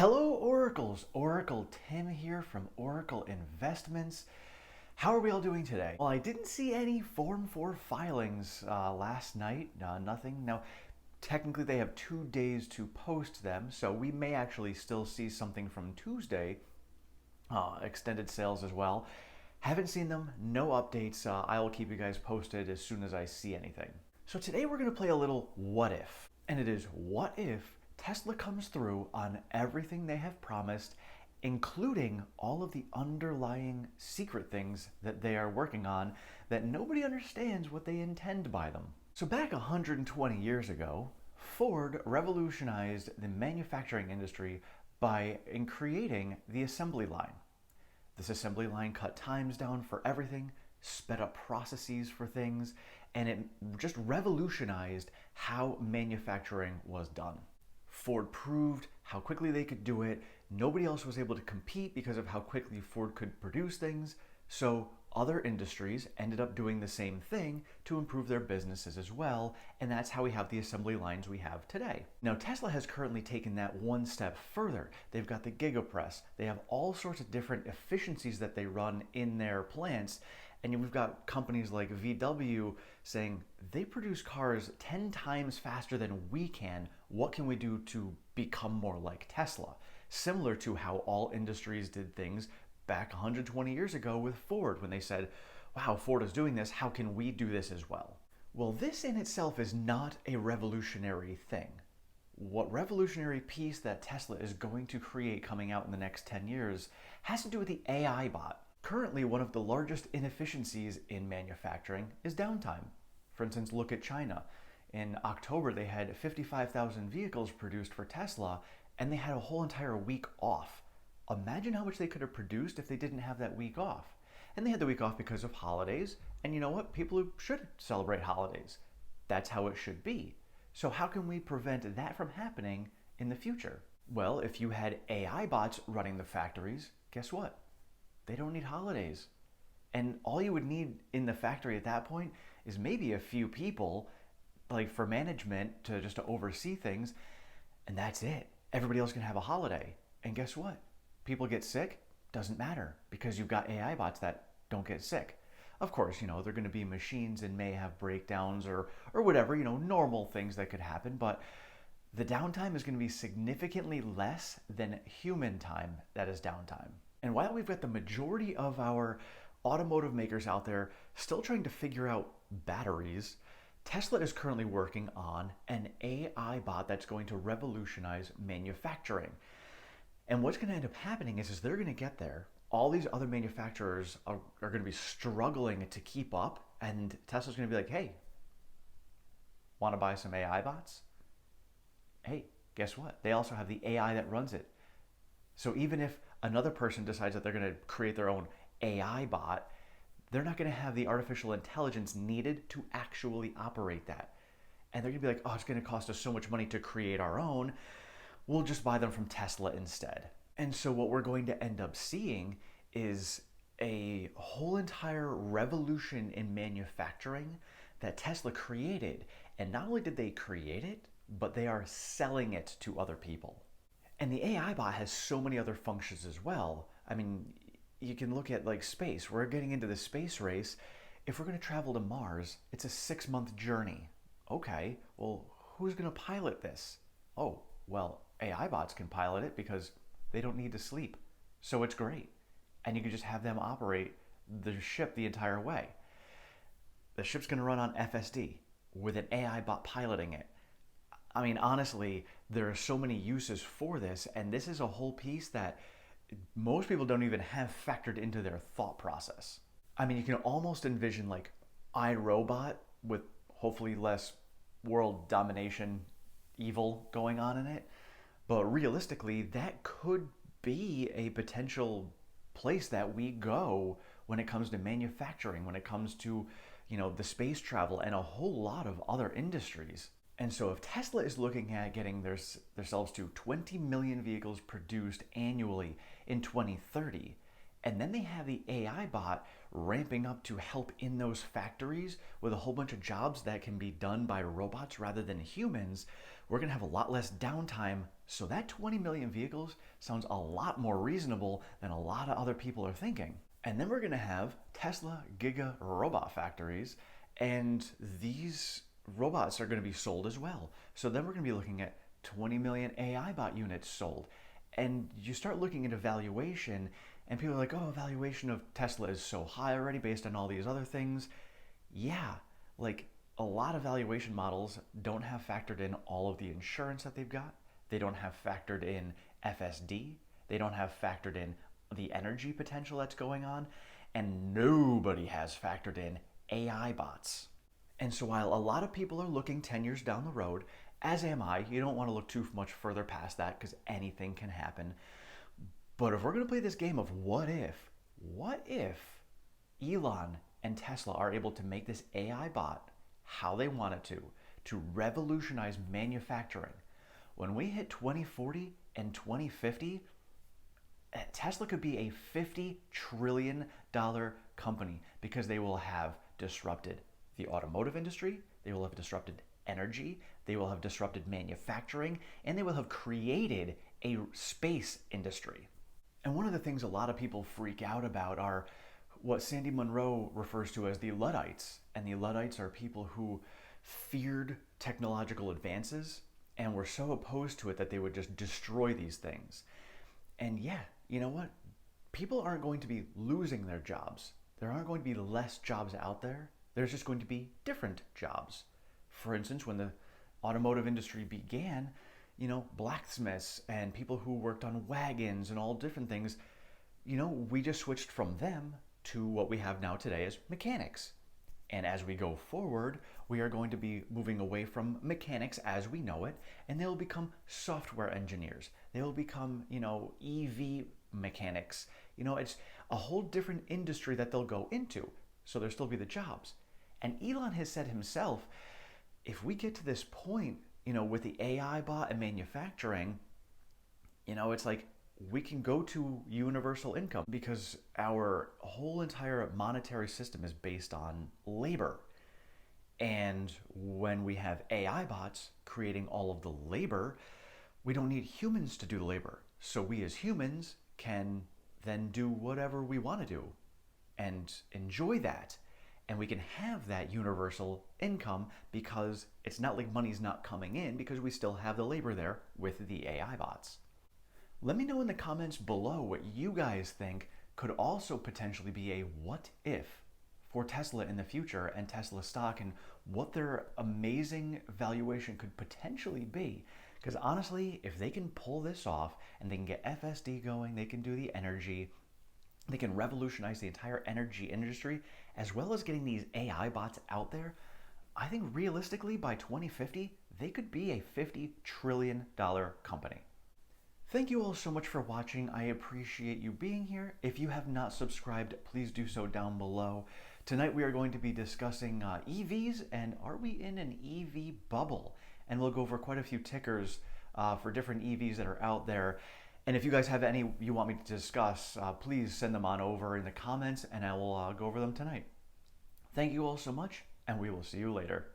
Hello, Oracles. Oracle Tim here from Oracle Investments. How are we all doing today? Well, I didn't see any Form 4 filings last night. Nothing. Now, technically, they have 2 days to post them, so we may actually still see something from Tuesday. Extended sales as well. Haven't seen them. No updates. I will keep you guys posted as soon as I see anything. So today we're going to play a little what if. And it is what if Tesla comes through on everything they have promised, including all of the underlying secret things that they are working on that nobody understands what they intend by them. So back 120 years ago, Ford revolutionized the manufacturing industry by creating the assembly line. This assembly line cut times down for everything, sped up processes for things, and it just revolutionized how manufacturing was done. Ford proved how quickly they could do it. Nobody else was able to compete because of how quickly Ford could produce things. So other industries ended up doing the same thing to improve their businesses as well. And that's how we have the assembly lines we have today. Now, Tesla has currently taken that one step further. They've got the gigapress. They have all sorts of different efficiencies that they run in their plants. And we've got companies like VW saying they produce cars 10 times faster than we can. What can we do to become more like Tesla? Similar to how all industries did things back 120 years ago with Ford when they said, wow, Ford is doing this, how can we do this as well? Well, this in itself is not a revolutionary thing. What revolutionary piece that Tesla is going to create coming out in the next 10 years has to do with the AI bot. Currently, one of the largest inefficiencies in manufacturing is downtime. For instance, look at China. In October, they had 55,000 vehicles produced for Tesla, and they had a whole entire week off. Imagine how much they could have produced if they didn't have that week off. And they had the week off because of holidays, and you know what? People should celebrate holidays. That's how it should be. So how can we prevent that from happening in the future? Well, if you had AI bots running the factories, guess what? They don't need holidays. And all you would need in the factory at that point is maybe a few people, like for management to oversee things, and that's it. Everybody else can have a holiday. And guess what? People get sick, doesn't matter, because you've got AI bots that don't get sick. Of course, they're going to be machines and may have breakdowns or whatever, normal things that could happen, but the downtime is going to be significantly less than human time that is downtime. And while we've got the majority of our automotive makers out there still trying to figure out batteries, Tesla is currently working on an AI bot that's going to revolutionize manufacturing. And what's going to end up happening is they're going to get there. All these other manufacturers are going to be struggling to keep up, and Tesla's going to be like, hey, want to buy some AI bots? Hey, guess what? They also have the AI that runs it. So even if another person decides that they're going to create their own AI bot, they're not going to have the artificial intelligence needed to actually operate that. And they're going to be like, oh, it's going to cost us so much money to create our own. We'll just buy them from Tesla instead. And so what we're going to end up seeing is a whole entire revolution in manufacturing that Tesla created. And not only did they create it, but they are selling it to other people. And the AI bot has so many other functions as well. I mean, you can look at like space. We're getting into the space race. If we're going to travel to Mars, it's a 6-month journey. Okay, well, who's going to pilot this? Oh, well, AI bots can pilot it because they don't need to sleep. So it's great. And you can just have them operate the ship the entire way. The ship's going to run on FSD with an AI bot piloting it. I mean, honestly, there are so many uses for this, and this is a whole piece that most people don't even have factored into their thought process. I mean, you can almost envision like iRobot with hopefully less world domination evil going on in it, but realistically, that could be a potential place that we go when it comes to manufacturing, when it comes to, the space travel and a whole lot of other industries. And so if Tesla is looking at getting themselves to 20 million vehicles produced annually in 2030, and then they have the AI bot ramping up to help in those factories with a whole bunch of jobs that can be done by robots rather than humans, we're going to have a lot less downtime. So that 20 million vehicles sounds a lot more reasonable than a lot of other people are thinking. And then we're going to have Tesla Giga robot factories, and these robots are going to be sold as well. So then we're going to be looking at 20 million AI bot units sold. And you start looking at valuation, and people are like, oh, valuation of Tesla is so high already based on all these other things. Yeah, like a lot of valuation models don't have factored in all of the insurance that they've got. They don't have factored in FSD. They don't have factored in the energy potential that's going on. And nobody has factored in AI bots. And so while a lot of people are looking 10 years down the road, as am I, you don't want to look too much further past that because anything can happen. But if we're going to play this game of what if Elon and Tesla are able to make this AI bot how they want it to revolutionize manufacturing. When we hit 2040 and 2050, Tesla could be a $50 trillion company because they will have disrupted the automotive industry, they will have disrupted energy, they will have disrupted manufacturing, and they will have created a space industry. And one of the things a lot of people freak out about are what Sandy Munro refers to as the Luddites. And the Luddites are people who feared technological advances and were so opposed to it that they would just destroy these things. And yeah, you know what? People aren't going to be losing their jobs. There aren't going to be less jobs out there. There's just going to be different jobs. For instance, when the automotive industry began, blacksmiths and people who worked on wagons and all different things, we just switched from them to what we have now today as mechanics. And as we go forward, we are going to be moving away from mechanics as we know it, and they will become software engineers. They will become, EV mechanics. It's a whole different industry that they'll go into. So there'll still be the jobs. And Elon has said himself, if we get to this point, with the AI bot and manufacturing, it's like we can go to universal income because our whole entire monetary system is based on labor. And when we have AI bots creating all of the labor, we don't need humans to do the labor. So we as humans can then do whatever we want to do and enjoy that. And we can have that universal income because it's not like money's not coming in because we still have the labor there with the AI bots. Let me know in the comments below what you guys think could also potentially be a what if for Tesla in the future and Tesla stock and what their amazing valuation could potentially be. Because honestly, if they can pull this off and they can get FSD going, they can do the energy, they can revolutionize the entire energy industry, as well as getting these AI bots out there, I think realistically by 2050, they could be a $50 trillion company. Thank you all so much for watching. I appreciate you being here. If you have not subscribed, please do so down below. Tonight we are going to be discussing EVs and are we in an EV bubble? And we'll go over quite a few tickers for different EVs that are out there. And if you guys have any you want me to discuss, please send them on over in the comments and I will go over them tonight. Thank you all so much, and we will see you later.